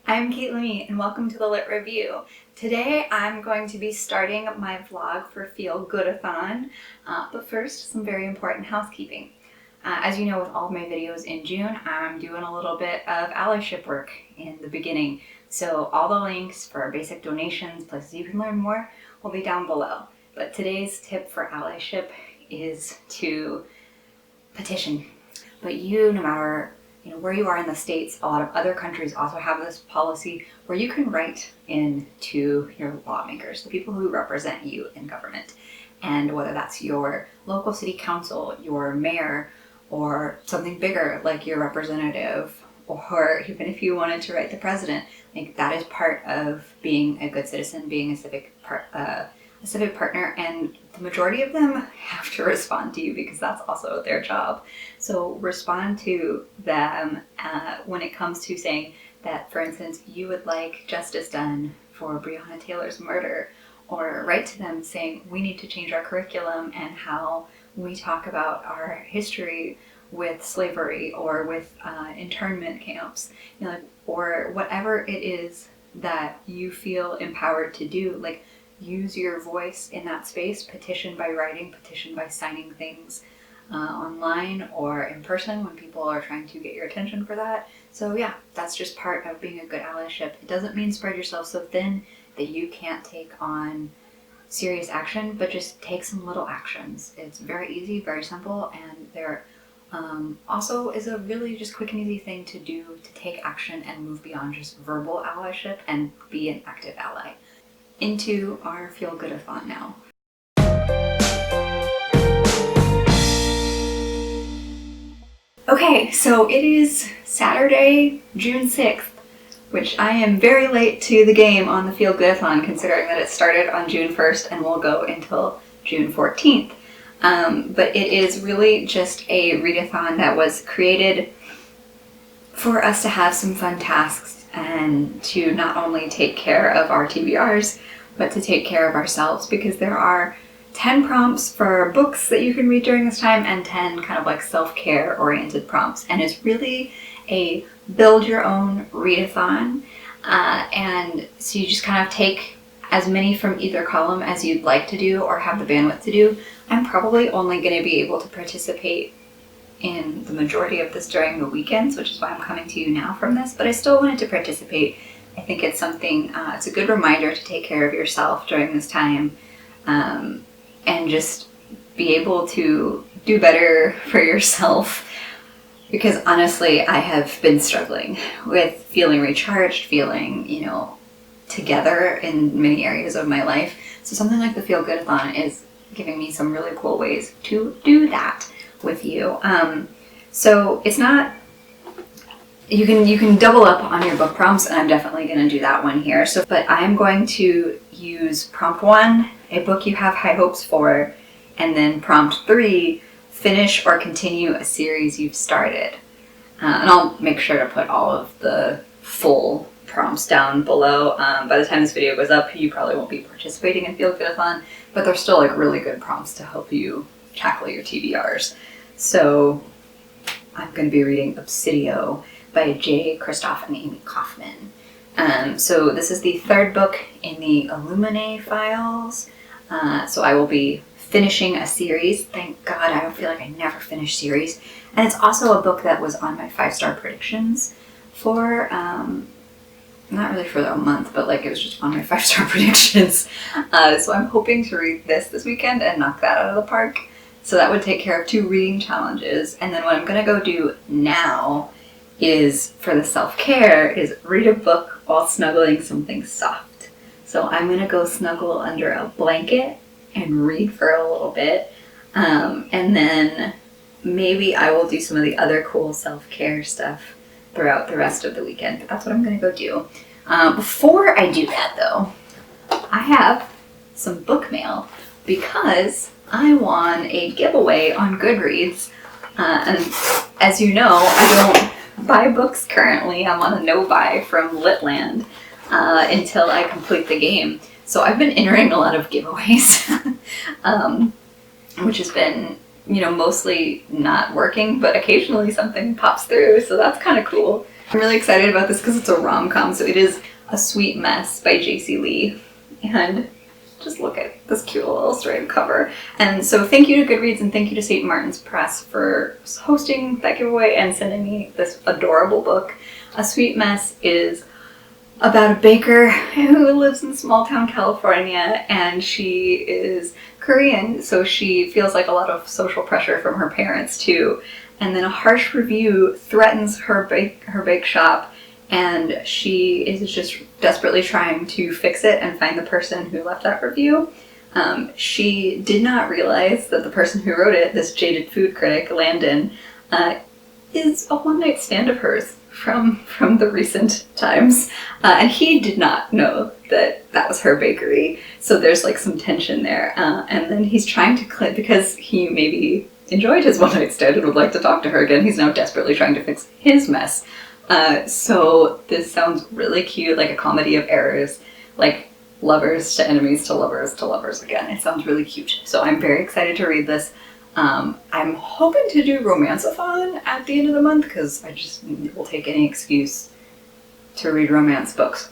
I'm Caitlin and welcome to the Lit Review. Today I'm going to be starting my vlog for Feelgoodathon, but first some very important housekeeping. As you know, with all of my videos in June, I'm doing a little bit of allyship work in the beginning. So all the links for basic donations, places you can learn more, will be down below. But today's tip for allyship is to petition. But no matter where you are in the States, a lot of other countries also have this policy where you can write in to your lawmakers, the people who represent you in government. And whether that's your local city council, your mayor, or something bigger like your representative, or even if you wanted to write the president, like that is part of being a good citizen, being a civic partner, and the majority of them have to respond to you because that's also their job. So respond to them when it comes to saying that, for instance, you would like justice done for Breonna Taylor's murder, or write to them saying we need to change our curriculum and how we talk about our history with slavery or with internment camps, or whatever it is that you feel empowered to do. Like, use your voice in that space. Petition by writing, petition by signing things online or in person when people are trying to get your attention for that. So yeah, that's just part of being a good allyship. It doesn't mean spread yourself so thin that you can't take on serious action, but just take some little actions. It's very easy, very simple, and there also is a really just quick and easy thing to do to take action and move beyond just verbal allyship and be an active ally. Into our Feelgoodathon now. Okay, so it is Saturday, June 6th, which I am very late to the game on the Feelgoodathon, considering that it started on June 1st and will go until June 14th. But it is really just a readathon that was created for us to have some fun tasks and to not only take care of our TBRs, but to take care of ourselves, because there are 10 prompts for books that you can read during this time and 10 kind of like self-care oriented prompts. And it's really a build your own readathon. And so you just kind of take as many from either column as you'd like to do or have the bandwidth to do. I'm probably only going to be able to participate in the majority of this during the weekends, which is why I'm coming to you now from this, but I still wanted to participate. I think it's something, it's a good reminder to take care of yourself during this time, and just be able to do better for yourself. Because honestly, I have been struggling with feeling recharged, feeling, together in many areas of my life. So something like the Feelgoodathon is giving me some really cool ways to do that with you. So it's not, you can double up on your book prompts, and I'm definitely going to do that one here. But I'm going to use prompt 1, a book you have high hopes for, and then prompt 3, finish or continue a series you've started. And I'll make sure to put all of the full prompts down below. By the time this video goes up, you probably won't be participating in Feelgoodathon, but they're still like really good prompts to help you tackle your TBRs. So I'm going to be reading Obsidio by J. Kristoff and Amy Kaufman. So this is the 3rd book in the Illuminae files. So I will be finishing a series. Thank God, I don't feel like I never finish series. And it's also a book that was on my 5-star predictions for, not really for a month, but like it was just on my 5-star predictions. So I'm hoping to read this weekend and knock that out of the park. So that would take care of 2 reading challenges. And then what I'm going to go do now is, for the self-care, is read a book while snuggling something soft. So I'm going to go snuggle under a blanket and read for a little bit. And then maybe I will do some of the other cool self-care stuff throughout the rest of the weekend. But that's what I'm going to go do. Before I do that, though, I have some book mail because I won a giveaway on Goodreads. And as you know, I don't buy books currently. I'm on a no-buy from Litland until I complete the game. So I've been entering a lot of giveaways, which has been, mostly not working, but occasionally something pops through. So that's kind of cool. I'm really excited about this because it's a rom-com, so it is A Sweet Mess by J.C. Lee. And just look at this cute little illustrated cover. And so thank you to Goodreads and thank you to St. Martin's Press for hosting that giveaway and sending me this adorable book. A Sweet Mess is about a baker who lives in small town California, and she is Korean, so she feels like a lot of social pressure from her parents too. And then a harsh review threatens her bake shop, and she is just desperately trying to fix it and find the person who left that review. She did not realize that the person who wrote it, this jaded food critic, Landon, is a one-night stand of hers from the recent times. And he did not know that that was her bakery. So there's like some tension there. And then he's trying to because he maybe enjoyed his one-night stand and would like to talk to her again. He's now desperately trying to fix his mess. So this sounds really cute, like a comedy of errors, like lovers to enemies to lovers again. It sounds really cute. So I'm very excited to read this. I'm hoping to do Romanceathon at the end of the month because I just will take any excuse to read romance books.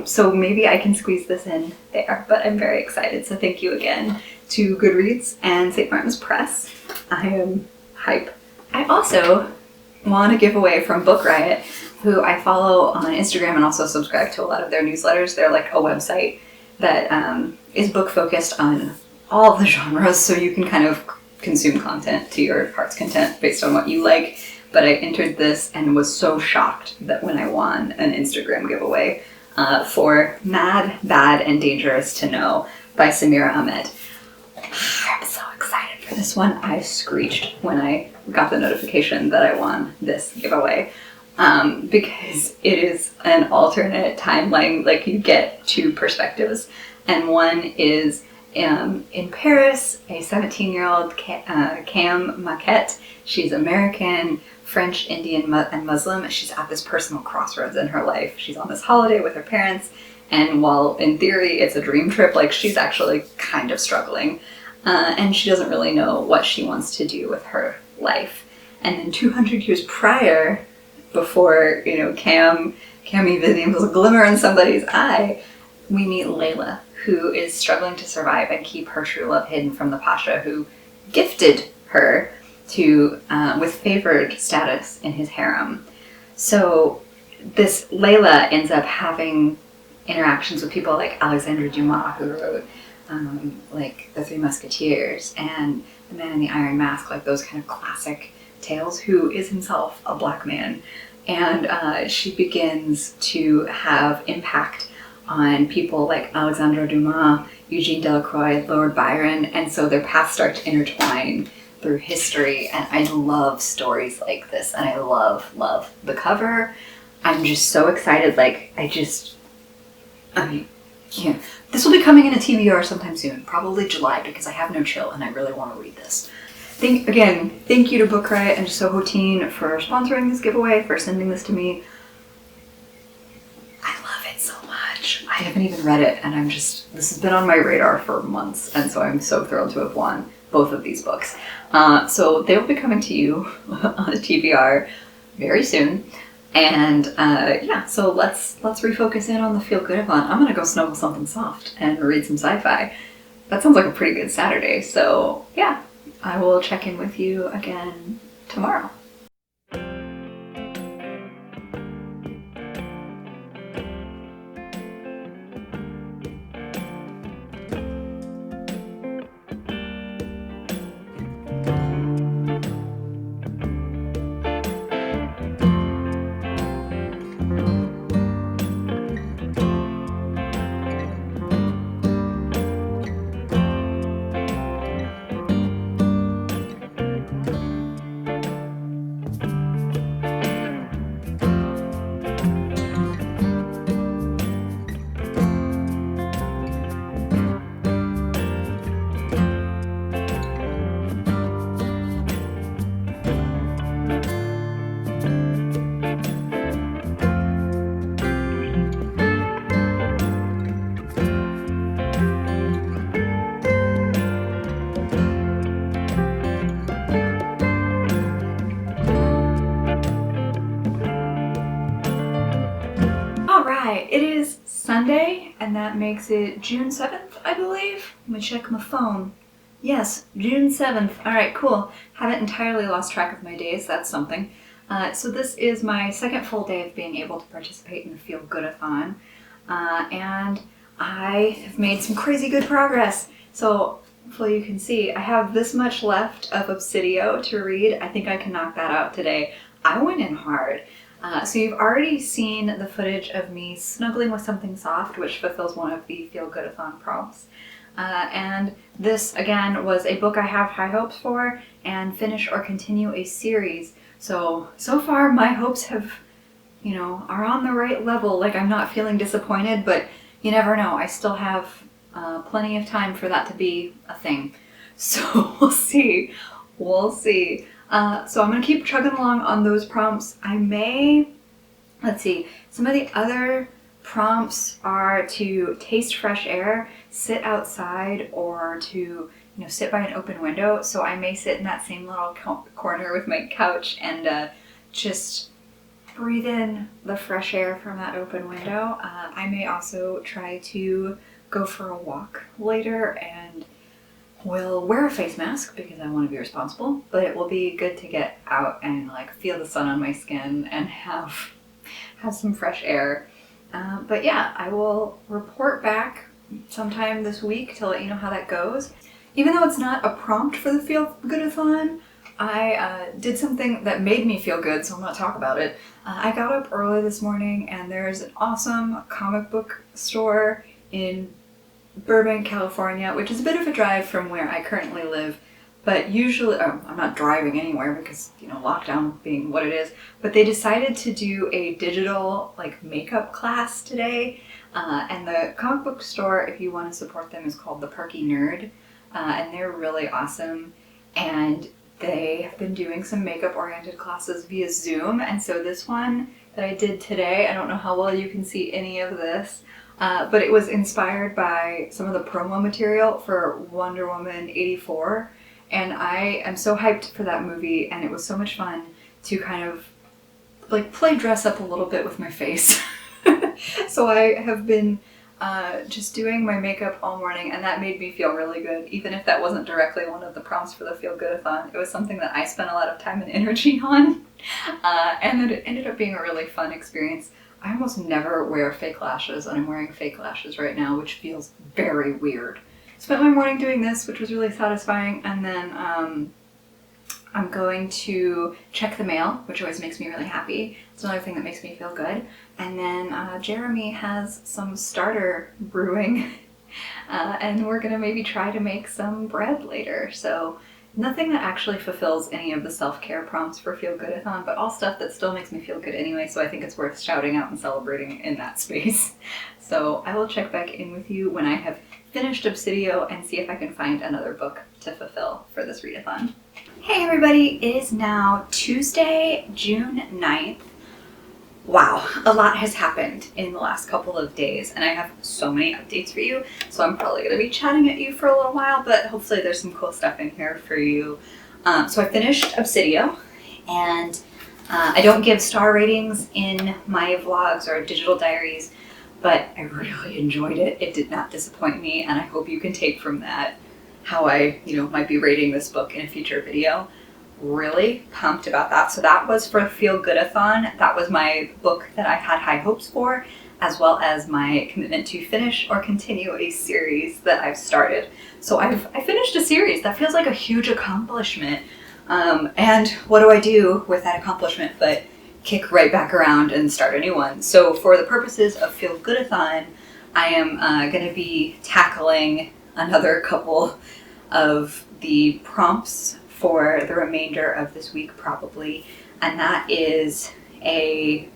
So maybe I can squeeze this in there, but I'm very excited. So thank you again to Goodreads and St. Martin's Press. I am hype. I also want to give away from Book Riot, who I follow on Instagram and also subscribe to a lot of their newsletters. They're like a website that is book focused on all the genres, so you can kind of consume content to your heart's content based on what you like. But I entered this and was so shocked that when I won an Instagram giveaway for Mad, Bad, and Dangerous to Know by Samira Ahmed. I'm so excited for this one. I screeched when I got the notification that I won this giveaway because it is an alternate timeline. Like, you get two perspectives, and one is in Paris, a 17-year-old Cam Maquette. She's American, French, Indian, and Muslim. She's at this personal crossroads in her life. She's on this holiday with her parents, and while in theory it's a dream trip, like, she's actually kind of struggling, and she doesn't really know what she wants to do with her life. And then 200 years prior, before, you know, Cam even was a glimmer in somebody's eye, we meet Layla, who is struggling to survive and keep her true love hidden from the Pasha, who gifted her to with favored status in his harem. So this Layla ends up having interactions with people like Alexandre Dumas, who wrote like The Three Musketeers and The Man in the Iron Mask, like those kind of classic tales, who is himself a black man. And she begins to have impact on people like Alexandre Dumas, Eugene Delacroix, Lord Byron, and so their paths start to intertwine through history. And I love stories like this, and I love the cover. I'm just so excited. Like, this will be coming in a TBR sometime soon, probably July, because I have no chill and I really want to read this. Thank you to Book Riot and Soho Teen for sponsoring this giveaway, for sending this to me. I love it so much. I haven't even read it, and this has been on my radar for months, and so I'm so thrilled to have won both of these books. So they will be coming to you on a TBR very soon. And so let's refocus in on the Feelgoodathon. I'm gonna go snuggle something soft and read some sci-fi. That sounds like a pretty good Saturday. So yeah, I will check in with you again tomorrow. right, it is Sunday, and that makes it June 7th, I believe. Let me check my phone. Yes, June 7th. All right, cool. Haven't entirely lost track of my days. That's something. So this is my second full day of being able to participate in the Feelgoodathon, and I have made some crazy good progress. So hopefully you can see I have this much left of Obsidio to read. I think I can knock that out today. I went in hard. So you've already seen the footage of me snuggling with something soft, which fulfills one of the Feelgoodathon prompts. And this, again, was a book I have high hopes for, and finish or continue a series. So far my hopes have, are on the right level. Like, I'm not feeling disappointed, but you never know. I still have plenty of time for that to be a thing. So we'll see. We'll see. So I'm going to keep chugging along on those prompts. I may, let's see, some of the other prompts are to taste fresh air, sit outside, or to, sit by an open window. So I may sit in that same little corner with my couch and just breathe in the fresh air from that open window. I may also try to go for a walk later and will wear a face mask because I want to be responsible, but it will be good to get out and feel the sun on my skin and have some fresh air. But yeah, I will report back sometime this week to let you know how that goes. Even though it's not a prompt for the Feelgoodathon, I did something that made me feel good, so I'm going to talk about it. I got up early this morning, and there's an awesome comic book store in Burbank, California, which is a bit of a drive from where I currently live, but usually, I'm not driving anywhere because, lockdown being what it is, but they decided to do a digital, makeup class today, and the comic book store, if you want to support them, is called The Perky Nerd, and they're really awesome, and they have been doing some makeup-oriented classes via Zoom, and so this one that I did today, I don't know how well you can see any of this, but it was inspired by some of the promo material for Wonder Woman 84, and I am so hyped for that movie, and it was so much fun to kind of play dress up a little bit with my face. So I have been just doing my makeup all morning, and that made me feel really good, even if that wasn't directly one of the prompts for the Feelgoodathon. It was something that I spent a lot of time and energy on, and that it ended up being a really fun experience. I almost never wear fake lashes, and I'm wearing fake lashes right now, which feels very weird. Spent my morning doing this, which was really satisfying, and then I'm going to check the mail, which always makes me really happy. It's another thing that makes me feel good. And then Jeremy has some starter brewing, and we're gonna maybe try to make some bread later. So nothing that actually fulfills any of the self-care prompts for Feelgoodathon, but all stuff that still makes me feel good anyway, so I think it's worth shouting out and celebrating in that space. So I will check back in with you when I have finished Obsidio and see if I can find another book to fulfill for this readathon. Hey everybody, it is now Tuesday, June 9th. Wow, a lot has happened in the last couple of days, and I have so many updates for you, so I'm probably going to be chatting at you for a little while, but hopefully there's some cool stuff in here for you. So I finished Obsidio, and I don't give star ratings in my vlogs or digital diaries, but I really enjoyed it. It did not disappoint me, and I hope you can take from that how I, might be rating this book in a future video. Really pumped about that. So that was for Feelgoodathon. That was my book that I had high hopes for, as well as my commitment to finish or continue a series that I've started. So I finished a series. That feels like a huge accomplishment. And what do I do with that accomplishment but kick right back around and start a new one? So for the purposes of Feelgoodathon, I am going to be tackling another couple of the prompts for the remainder of this week probably, and that is a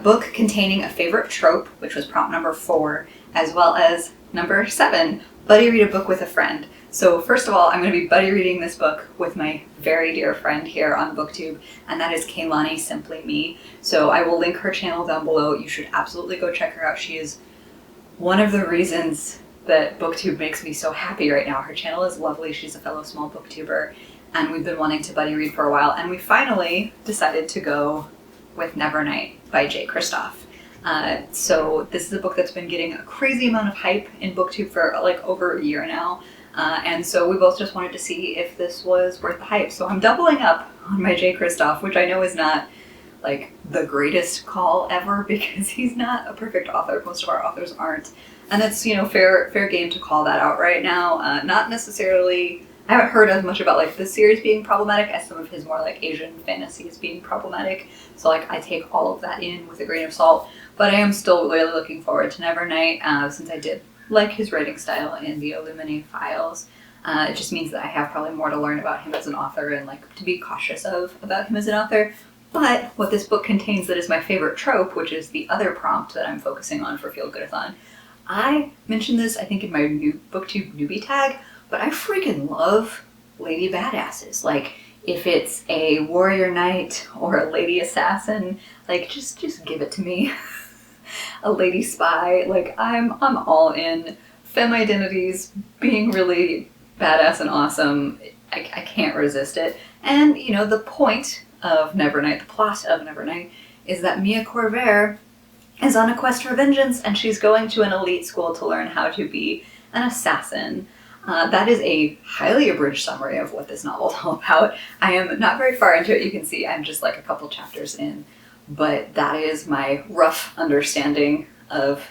book containing a favorite trope, which was prompt number 4, as well as number 7, buddy read a book with a friend. So first of all, I'm going to be buddy reading this book with my very dear friend here on BookTube, and that is Kaylani Simply Me. So I will link her channel down below. You should absolutely go check her out. She is one of the reasons that BookTube makes me so happy right now. Her channel is lovely. She's a fellow small booktuber, and we've been wanting to buddy read for a while, and we finally decided to go with Nevernight by Jay Kristoff. So this is a book that's been getting a crazy amount of hype in BookTube for like over a year now. And so we both just wanted to see if this was worth the hype. So I'm doubling up on my J. Kristoff, which I know is not like the greatest call ever because he's not a perfect author. Most of our authors aren't. And it's, you know, fair game to call that out right now. Not necessarily, I haven't heard as much about like this series being problematic as some of his more like Asian fantasies being problematic. So like I take all of that in with a grain of salt. But I am still really looking forward to Nevernight since I did like his writing style in the Illuminae files. It just means that I have probably more to learn about him as an author and like to be cautious about him as an author. But what this book contains that is my favorite trope, which is the other prompt that I'm focusing on for Feelgoodathon. I mentioned this, I think, in my new BookTube newbie tag, but I freaking love lady badasses. Like, if it's a warrior knight or a lady assassin, like, just give it to me. A lady spy, like, I'm all in. Femme identities, being really badass and awesome, I can't resist it. And, you know, the point of Nevernight, the plot of Nevernight, is that Mia Corvair is on a quest for vengeance and she's going to an elite school to learn how to be an assassin. That is a highly abridged summary of what this novel is all about. I am not very far into it, you can see I'm just like a couple chapters in, but that is my rough understanding of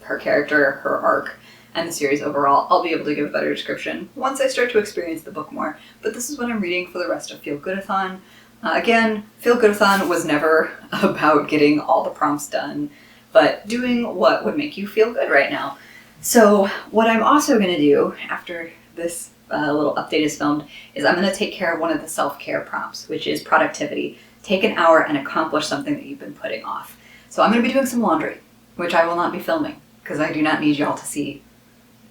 her character, her arc, and the series overall. I'll be able to give a better description once I start to experience the book more, but this is what I'm reading for the rest of Feelgoodathon. Again, Feelgoodathon was never about getting all the prompts done, but doing what would make you feel good right now. So what I'm also going to do after this little update is filmed is I'm going to take care of one of the self-care prompts, which is productivity. Take an hour and accomplish something that you've been putting off. So I'm going to be doing some laundry, which I will not be filming because I do not need y'all to see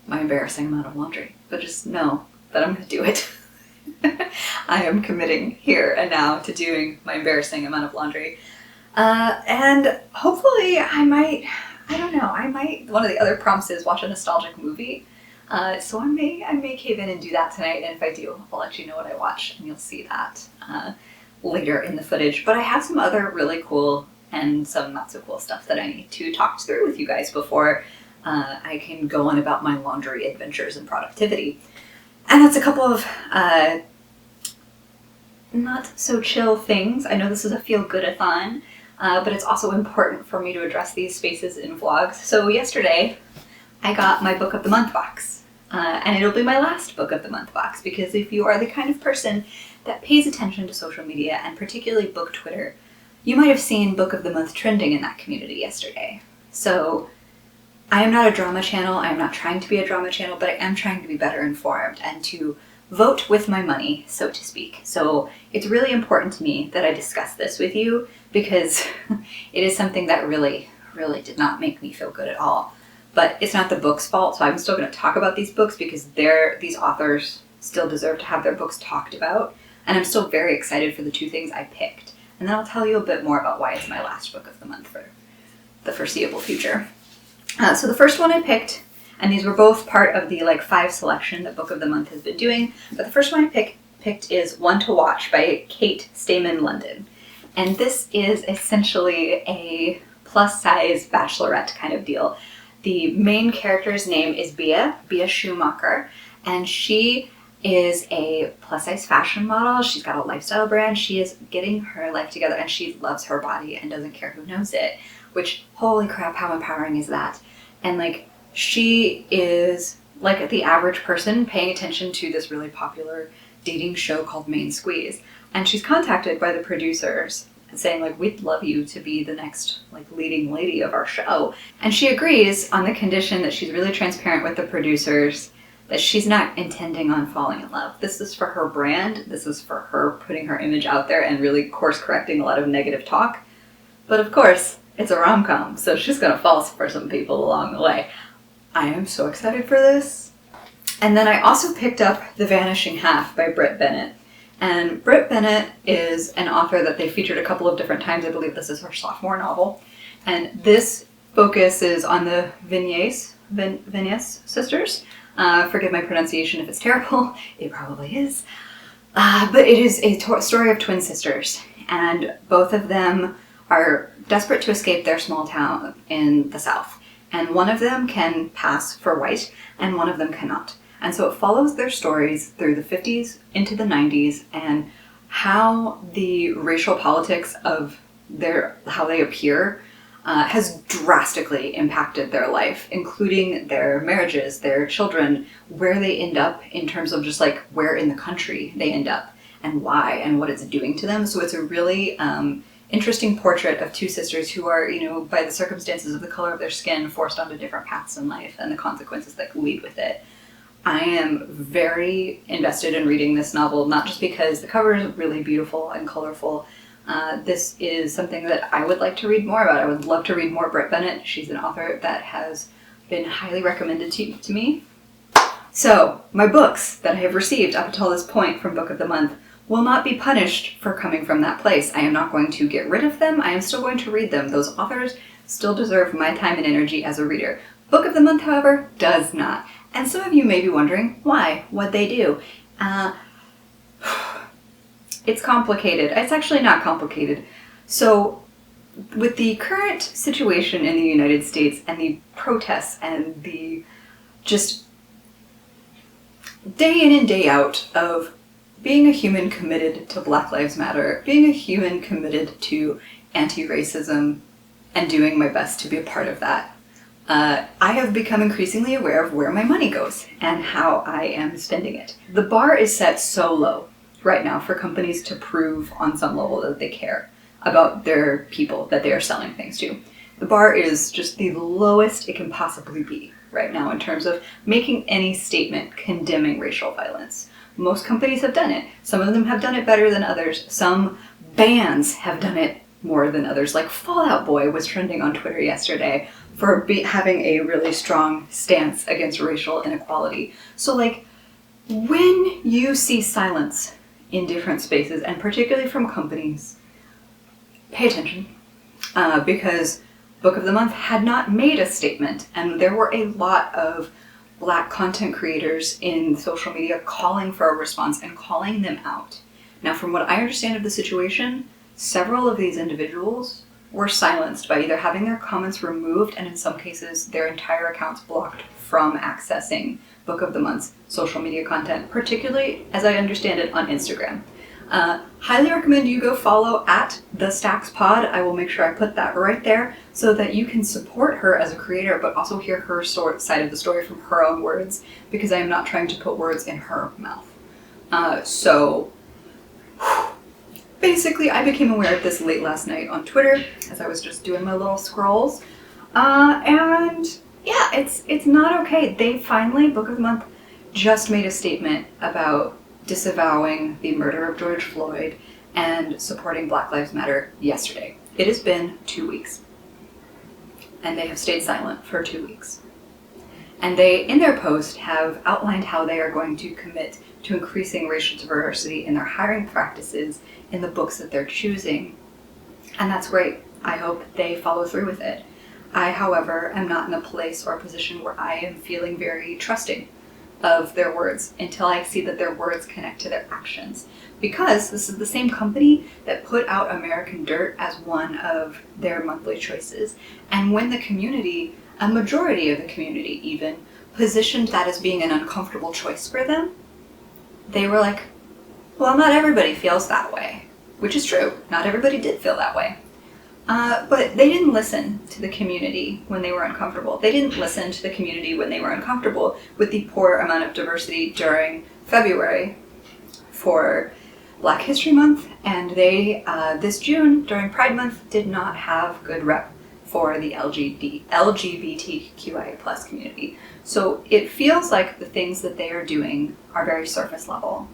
my embarrassing amount of laundry, but just know that I'm going to do it. I am committing here and now to doing my embarrassing amount of laundry. And hopefully I might, one of the other prompts is watch a nostalgic movie. So I may cave in and do that tonight, and if I do, I'll let you know what I watch, and you'll see that later in the footage. But I have some other really cool and some not so cool stuff that I need to talk through with you guys before I can go on about my laundry adventures and productivity. And that's a couple of not so chill things. I know this is a feel-goodathon, but it's also important for me to address these spaces in vlogs. So yesterday, I got my Book of the Month box. And it'll be my last Book of the Month box, because if you are the kind of person that pays attention to social media, and particularly book Twitter, you might have seen Book of the Month trending in that community yesterday. So I am not a drama channel, I am not trying to be a drama channel, but I am trying to be better informed and to vote with my money, so to speak. So it's really important to me that I discuss this with you, because it is something that really did not make me feel good at all. But it's not the book's fault, so I'm still going to talk about these books because these authors still deserve to have their books talked about, and I'm still very excited for the two things I picked. And then I'll tell you a bit more about why it's my last Book of the Month for the foreseeable future. So the first one I picked, and these were both part of the 5 selection that Book of the Month has been doing, but the first one I picked is One to Watch by Kate Stayman London. And this is essentially a plus-size bachelorette kind of deal. The main character's name is Bea Schumacher, and she is a plus-size fashion model. She's got a lifestyle brand. She is getting her life together, and she loves her body and doesn't care who knows it, which, holy crap, how empowering is that? And she is like the average person paying attention to this really popular dating show called Main Squeeze. And she's contacted by the producers saying we'd love you to be the next leading lady of our show. And she agrees on the condition that she's really transparent with the producers, that she's not intending on falling in love. This is for her brand. This is for her putting her image out there and really course correcting a lot of negative talk. But of course, it's a rom-com, so she's gonna fall for some people along the way. I am so excited for this. And then I also picked up The Vanishing Half by Brit Bennett. And Brit Bennett is an author that they featured a couple of different times. I believe this is her sophomore novel. And this focuses on the Vignes sisters. Forgive my pronunciation if it's terrible. It probably is. But it is a story of twin sisters. And both of them are desperate to escape their small town in the South. And one of them can pass for white, and one of them cannot. And so it follows their stories through the 50s into the 90s, and how the racial politics of how they appear has drastically impacted their life, including their marriages, their children, where they end up in terms of just like where in the country they end up and why and what it's doing to them. So it's a really interesting portrait of two sisters who are, by the circumstances of the color of their skin, forced onto different paths in life and the consequences that lead with it. I am very invested in reading this novel, not just because the cover is really beautiful and colorful. This is something that I would like to read more about. I would love to read more Britt Bennett. She's an author that has been highly recommended to me. So, my books that I have received up until this point from Book of the Month will not be punished for coming from that place. I am not going to get rid of them. I am still going to read them. Those authors still deserve my time and energy as a reader. Book of the Month, however, does not. And some of you may be wondering why, what they do. It's complicated. It's actually not complicated. So, with the current situation in the United States and the protests and the just day in and day out of being a human committed to Black Lives Matter, being a human committed to anti-racism, and doing my best to be a part of that, I have become increasingly aware of where my money goes and how I am spending it. The bar is set so low right now for companies to prove on some level that they care about their people that they are selling things to. The bar is just the lowest it can possibly be right now in terms of making any statement condemning racial violence. Most companies have done it. Some of them have done it better than others. Some bands have done it more than others. Like Fall Out Boy was trending on Twitter yesterday for having a really strong stance against racial inequality. So like, when you see silence in different spaces, and particularly from companies, pay attention, because Book of the Month had not made a statement, and there were a lot of Black content creators in social media calling for a response and calling them out. Now, from what I understand of the situation, several of these individuals were silenced by either having their comments removed and in some cases their entire accounts blocked from accessing Book of the Month's social media content, particularly, as I understand it, on Instagram. Highly recommend you go follow @TheStacksPod. I will make sure I put that right there so that you can support her as a creator, but also hear her side of the story from her own words, because I am not trying to put words in her mouth. Basically, I became aware of this late last night on Twitter as I was just doing my little scrolls. And yeah, it's not okay. They finally, Book of the Month, just made a statement about disavowing the murder of George Floyd and supporting Black Lives Matter yesterday. It has been 2 weeks. And they have stayed silent for 2 weeks. And they, in their post, have outlined how they are going to commit to increasing racial diversity in their hiring practices in the books that they're choosing. And that's great. I hope they follow through with it. I, however, am not in a place or a position where I am feeling very trusting of their words until I see that their words connect to their actions. Because this is the same company that put out American Dirt as one of their monthly choices. And when the community, a majority of the community even, positioned that as being an uncomfortable choice for them, they were like, well, not everybody feels that way. Which is true. Not everybody did feel that way. But they didn't listen to the community when they were uncomfortable. They didn't listen to the community when they were uncomfortable with the poor amount of diversity during February for Black History Month, and they, this June, during Pride Month, did not have good rep for the LGBTQIA+ community. So it feels like the things that they are doing are very surface level.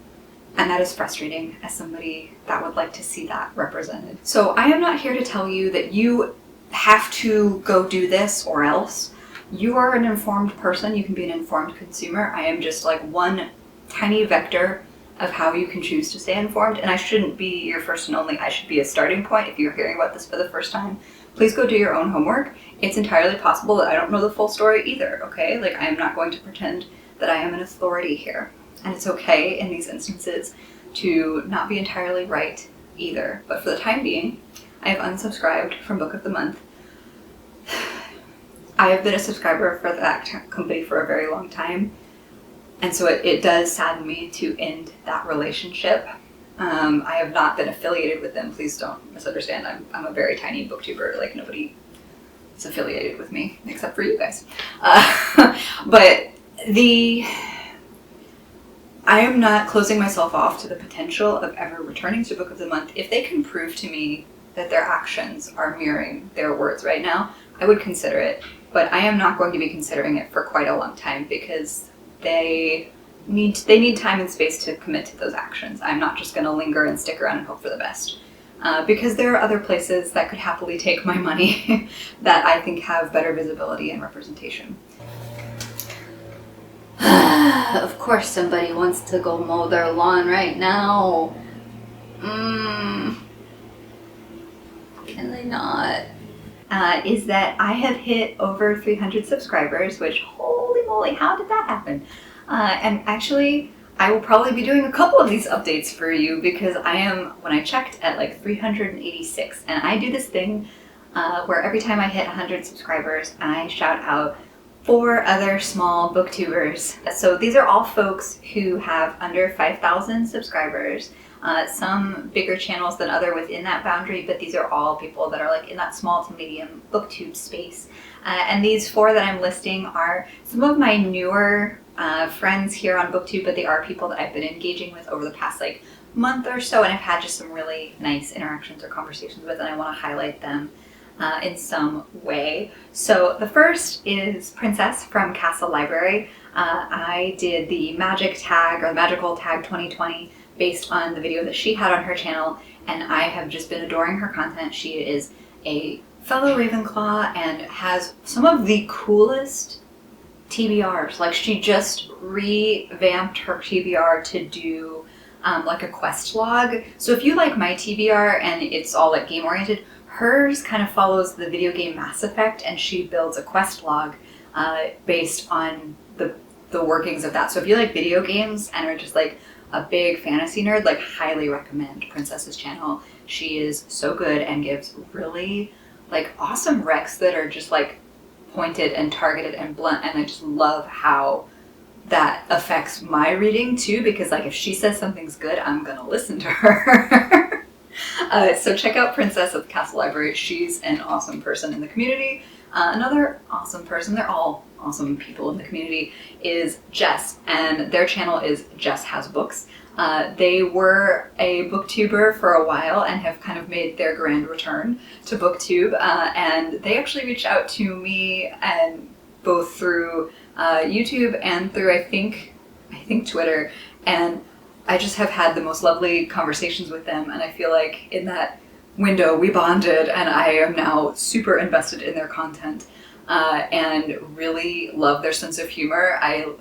And that is frustrating as somebody that would like to see that represented. So I am not here to tell you that you have to go do this or else. You are an informed person. You can be an informed consumer. I am just like one tiny vector of how you can choose to stay informed. And I shouldn't be your first and only. I should be a starting point if you're hearing about this for the first time. Please go do your own homework. It's entirely possible that I don't know the full story either, okay? Like, I am not going to pretend that I am an authority here. And it's okay in these instances to not be entirely right either. But for the time being, I have unsubscribed from Book of the Month. I have been a subscriber for that company for a very long time, and so it does sadden me to end that relationship. I have not been affiliated with them. Please don't misunderstand. I'm a very tiny booktuber. Like, nobody is affiliated with me except for you guys. But I am not closing myself off to the potential of ever returning to Book of the Month. If they can prove to me that their actions are mirroring their words right now, I would consider it. But I am not going to be considering it for quite a long time because they need time and space to commit to those actions. I'm not just going to linger and stick around and hope for the best. Because there are other places that could happily take my money that I think have better visibility and representation. Of course somebody wants to go mow their lawn right now. Can they not? Is that I have hit over 300 subscribers, which, holy moly, how did that happen? And actually, I will probably be doing a couple of these updates for you because I am, when I checked, at like 386. And I do this thing where every time I hit 100 subscribers, I shout out 4 other small booktubers. So these are all folks who have under 5,000 subscribers. Some bigger channels than other within that boundary, but these are all people that are like in that small to medium booktube space. And these 4 that I'm listing are some of my newer friends here on BookTube, but they are people that I've been engaging with over the past like month or so, and I've had just some really nice interactions or conversations with, and I want to highlight them in some way. So the first is Princess from Castle Library. I did the magic tag, or the magical tag 2020, based on the video that she had on her channel, and I have just been adoring her content. She is a fellow Ravenclaw and has some of the coolest TBRs. Like, she just revamped her TBR to do like a quest log. So if you like my TBR and it's all like game oriented, hers kind of follows the video game Mass Effect, and she builds a quest log based on the workings of that. So if you like video games and are just like a big fantasy nerd, like, highly recommend Princess's channel. She is so good and gives really like awesome recs that are just like pointed and targeted and blunt, and I just love how that affects my reading too, because like if she says something's good, I'm gonna listen to her. So check out Princess at the Castle Library. She's an awesome person in the community. Another awesome person, they're all awesome people in the community, is Jess, and their channel is Jess Has Books. They were a booktuber for a while and have kind of made their grand return to booktube, and they actually reached out to me, and both through YouTube and through I think Twitter, and I just have had the most lovely conversations with them, and I feel like in that window we bonded, and I am now super invested in their content and really love their sense of humor. I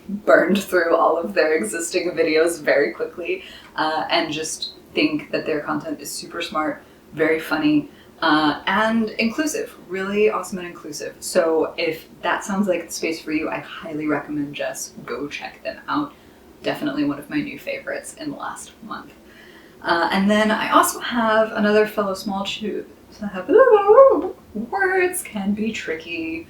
burned through all of their existing videos very quickly and just think that their content is super smart, very funny, and inclusive, really awesome and inclusive. So if that sounds like the space for you, I highly recommend Jess. Go check them out. Definitely one of my new favorites in the last month. And then I also have another fellow small tube. Words can be tricky.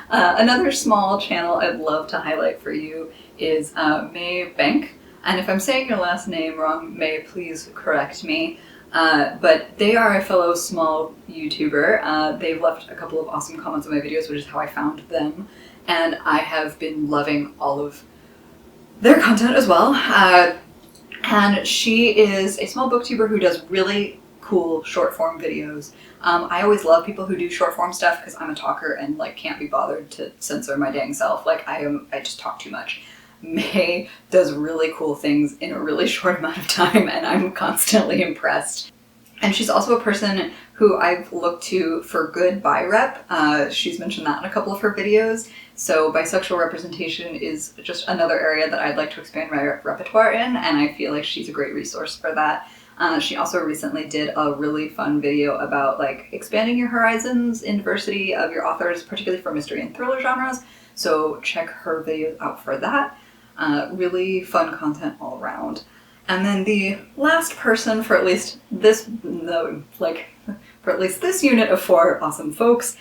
Another small channel I'd love to highlight for you is May Bank. And if I'm saying your last name wrong, May, please correct me. But they are a fellow small YouTuber. They've left a couple of awesome comments on my videos, which is how I found them. And I have been loving all of their content as well. And she is a small booktuber who does really cool short form videos. I always love people who do short form stuff because I'm a talker and like can't be bothered to censor my dang self. Like I just talk too much. May does really cool things in a really short amount of time, and I'm constantly impressed. And she's also a person who I've looked to for good bi rep. She's mentioned that in a couple of her videos. So bisexual representation is just another area that I'd like to expand my repertoire in, and I feel like she's a great resource for that. She also recently did a really fun video about like expanding your horizons in diversity of your authors, particularly for mystery and thriller genres. So check her videos out for that. Really fun content all around. And then the last person for at least this, for at least this unit of 4 awesome folks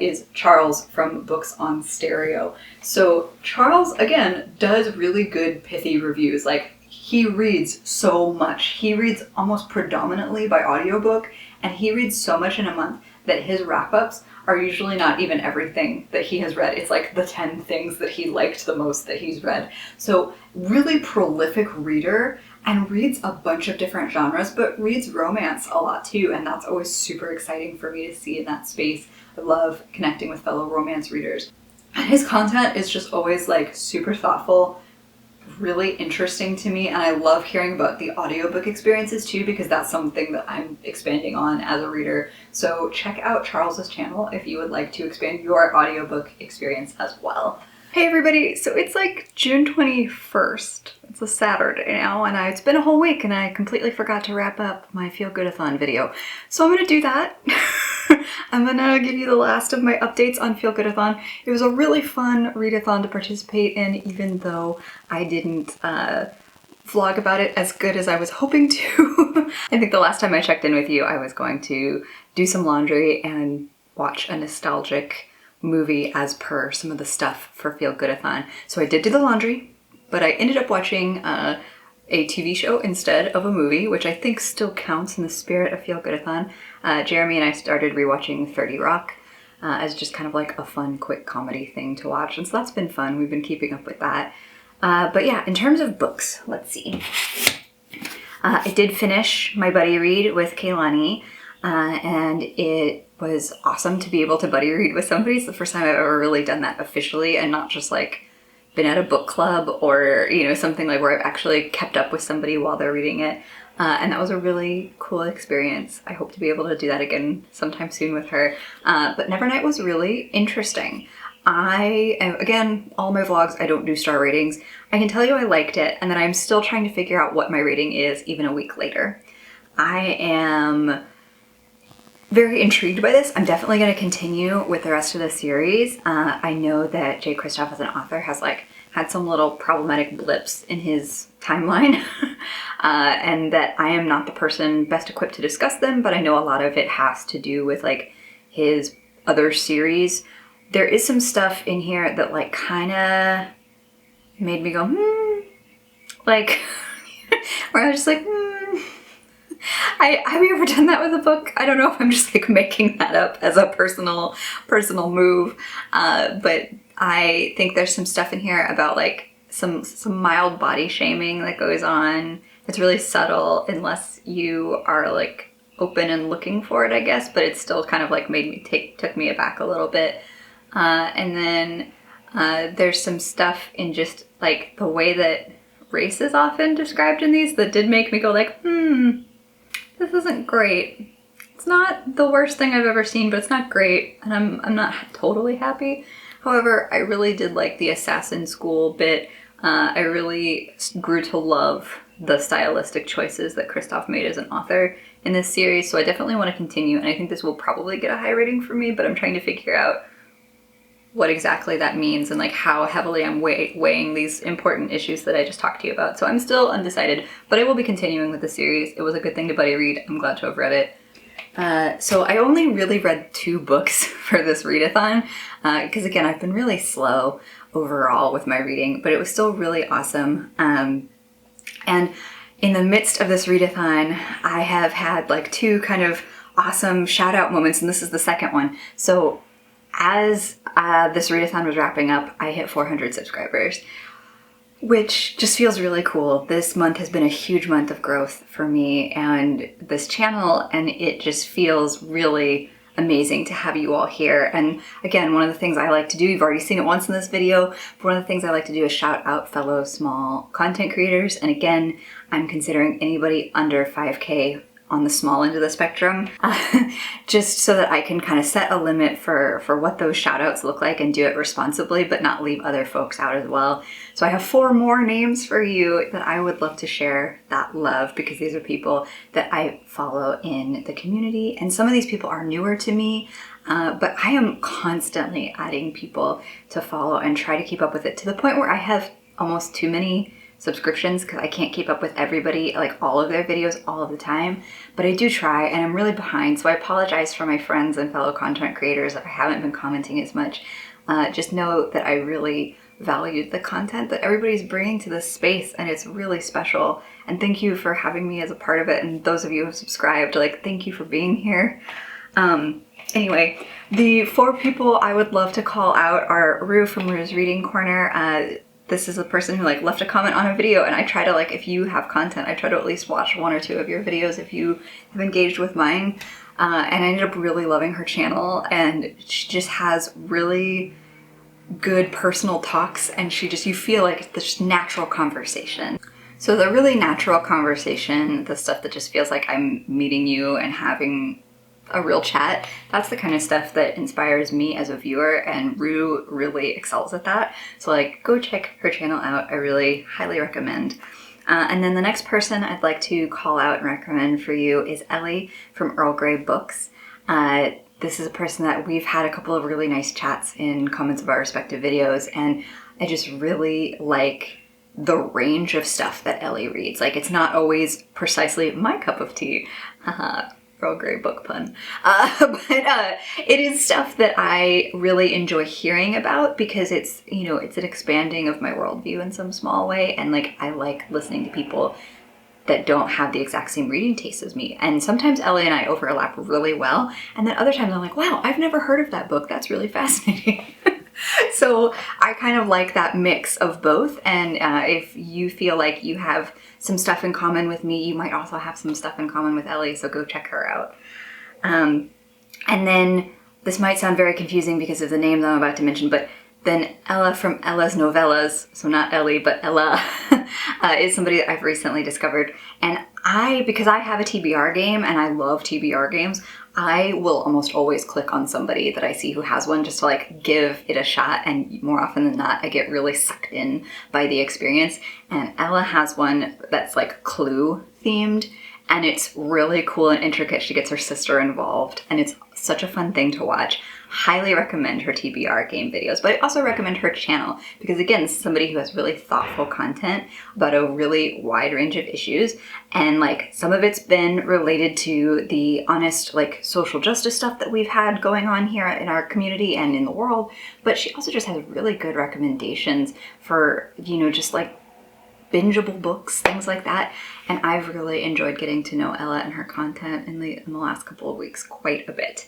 is Charles from Books on Stereo. So Charles, again, does really good pithy reviews. Like, he reads so much. He reads almost predominantly by audiobook, and he reads so much in a month that his wrap-ups are usually not even everything that he has read. It's like the 10 things that he liked the most that he's read. So really prolific reader, and reads a bunch of different genres, but reads romance a lot too, and that's always super exciting for me to see in that space. I love connecting with fellow romance readers. And his content is just always like super thoughtful, really interesting to me, and I love hearing about the audiobook experiences too, because that's something that I'm expanding on as a reader. So check out Charles's channel if you would like to expand your audiobook experience as well. Hey everybody, so it's like June 21st. It's a Saturday now, and it's been a whole week and I completely forgot to wrap up my Feelgoodathon video. So I'm gonna do that. I'm gonna give you the last of my updates on Feelgoodathon. It was a really fun readathon to participate in, even though I didn't vlog about it as good as I was hoping to. I think the last time I checked in with you, I was going to do some laundry and watch a nostalgic movie as per some of the stuff for Feelgoodathon. So I did do the laundry, but I ended up watching a TV show instead of a movie, which I think still counts in the spirit of Feelgoodathon. Jeremy and I started rewatching 30 Rock as just kind of like a fun, quick comedy thing to watch, and so that's been fun. We've been keeping up with that. But yeah, in terms of books, let's see. I did finish my buddy read with Kaylani, and it was awesome to be able to buddy read with somebody. It's the first time I've ever really done that officially, and not just like been at a book club or, you know, something like where I've actually kept up with somebody while they're reading it. And that was a really cool experience. I hope to be able to do that again sometime soon with her. But Nevernight was really interesting. Again, all my vlogs, I don't do star ratings. I can tell you I liked it, and then I'm still trying to figure out what my rating is even a week later. I am very intrigued by this. I'm definitely going to continue with the rest of the series. I know that Jay Kristoff as an author has like had some little problematic blips in his timeline and that I am not the person best equipped to discuss them, but I know a lot of it has to do with like his other series. There is some stuff in here that like kind of made me go, like, where I was just like, have you ever done that with a book? I don't know if I'm just like making that up as a personal move, but I think there's some stuff in here about like some mild body shaming that goes on. It's really subtle unless you are like open and looking for it, I guess, but it still kind of like took me aback a little bit. And then there's some stuff in just like the way that race is often described in these that did make me go like, this isn't great. It's not the worst thing I've ever seen, but it's not great, and I'm not totally happy. However, I really did like the assassin school bit. I really grew to love the stylistic choices that Kristoff made as an author in this series, so I definitely want to continue, and I think this will probably get a high rating for me, but I'm trying to figure out what exactly that means and like how heavily I'm weighing these important issues that I just talked to you about. So I'm still undecided, but I will be continuing with the series. It was a good thing to buddy read. I'm glad to have read it. So I only really read 2 books for this readathon because again, I've been really slow overall with my reading, but it was still really awesome. And in the midst of this readathon, I have had like 2 kind of awesome shout out moments, and this is the second one. So as this readathon was wrapping up, I hit 400 subscribers, which just feels really cool. This month has been a huge month of growth for me and this channel, and it just feels really amazing to have you all here. And again, one of the things I like to do, you've already seen it once in this video, but one of the things I like to do is shout out fellow small content creators. And again, I'm considering anybody under 5K on the small end of the spectrum, just so that I can kind of set a limit for what those shout outs look like and do it responsibly, but not leave other folks out as well. So I have 4 more names for you that I would love to share that love, because these are people that I follow in the community, and some of these people are newer to me, but I am constantly adding people to follow and try to keep up with it, to the point where I have almost too many subscriptions because I can't keep up with everybody, like all of their videos all of the time, but I do try, and I'm really behind, so I apologize for my friends and fellow content creators if I haven't been commenting as much. Just know that I really valued the content that everybody's bringing to this space, and it's really special, and thank you for having me as a part of it, and those of you who have subscribed, like, thank you for being here. Anyway, the 4 people I would love to call out are Rue from Rue's Reading Corner. This is a person who like left a comment on a video, and I try to, like, if you have content, I try to at least watch 1 or 2 of your videos if you have engaged with mine. And I ended up really loving her channel, and she just has really good personal talks, and you feel like it's this natural conversation. So the really natural conversation, the stuff that just feels like I'm meeting you and having a real chat, that's the kind of stuff that inspires me as a viewer, and Rue really excels at that. So like, go check her channel out. I really highly recommend. And then the next person I'd like to call out and recommend for you is Ellie from Earl Grey Books. This is a person that we've had a couple of really nice chats in comments of our respective videos, and I just really like the range of stuff that Ellie reads. Like, it's not always precisely my cup of tea. Earl Grey book pun. But it is stuff that I really enjoy hearing about because it's, you know, it's an expanding of my worldview in some small way, and like, I like listening to people that don't have the exact same reading taste as me. And sometimes Ellie and I overlap really well, and then other times I'm like, wow, I've never heard of that book. That's really fascinating. So I kind of like that mix of both, and if you feel like you have some stuff in common with me, you might also have some stuff in common with Ellie, so go check her out. And then, this might sound very confusing because of the names I'm about to mention, but then Ella from Ella's Novellas, so not Ellie, but Ella, is somebody that I've recently discovered. And because I have a TBR game and I love TBR games, I will almost always click on somebody that I see who has one just to like give it a shot, and more often than not, I get really sucked in by the experience. And Ella has one that's like Clue themed, and it's really cool and intricate. She gets her sister involved, and it's such a fun thing to watch. Highly recommend her TBR game videos, but I also recommend her channel because, again, this is somebody who has really thoughtful content about a really wide range of issues, and like, some of it's been related to the honest like social justice stuff that we've had going on here in our community and in the world, but she also just has really good recommendations for, you know, just like bingeable books, things like that. And I've really enjoyed getting to know Ella and her content in the last couple of weeks quite a bit.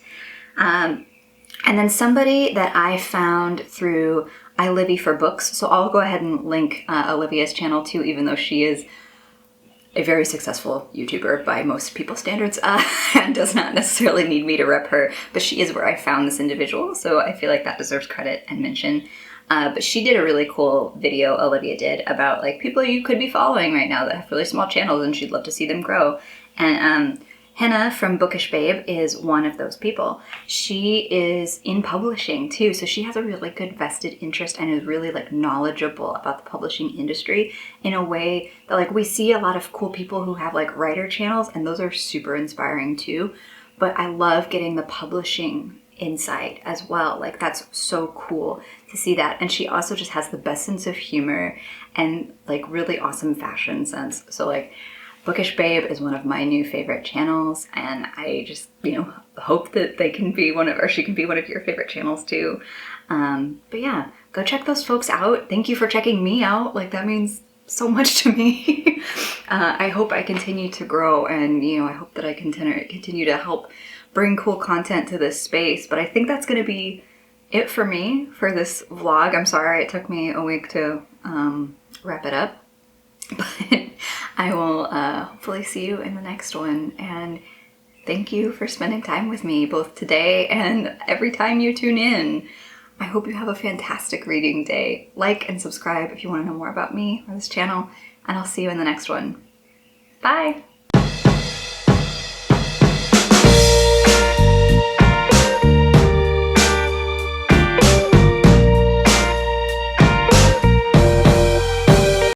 And then somebody that I found through iLivy for Books, so I'll go ahead and link Olivia's channel too, even though she is a very successful YouTuber by most people's standards, and does not necessarily need me to rep her, but she is where I found this individual, so I feel like that deserves credit and mention. But she did a really cool video, Olivia did, about like people you could be following right now that have really small channels and she'd love to see them grow. And Hannah from Bookish Babe is one of those people. She is in publishing too, so she has a really good vested interest and is really like knowledgeable about the publishing industry in a way that like we see a lot of cool people who have like writer channels, and those are super inspiring too. But I love getting the publishing insight as well. Like, that's so cool to see that. And she also just has the best sense of humor and like really awesome fashion sense. So like, Bookish Babe is one of my new favorite channels, and I just, you know, hope that they can be she can be one of your favorite channels too. But yeah, go check those folks out. Thank you for checking me out. Like, that means so much to me. I hope I continue to grow, and, you know, I hope that I continue to help bring cool content to this space. But I think that's going to be it for me for this vlog. I'm sorry it took me a week to wrap it up, but I will hopefully see you in the next one, and thank you for spending time with me both today and every time you tune in. I hope you have a fantastic reading day. Like and subscribe if you want to know more about me or this channel, and I'll see you in the next one. Bye!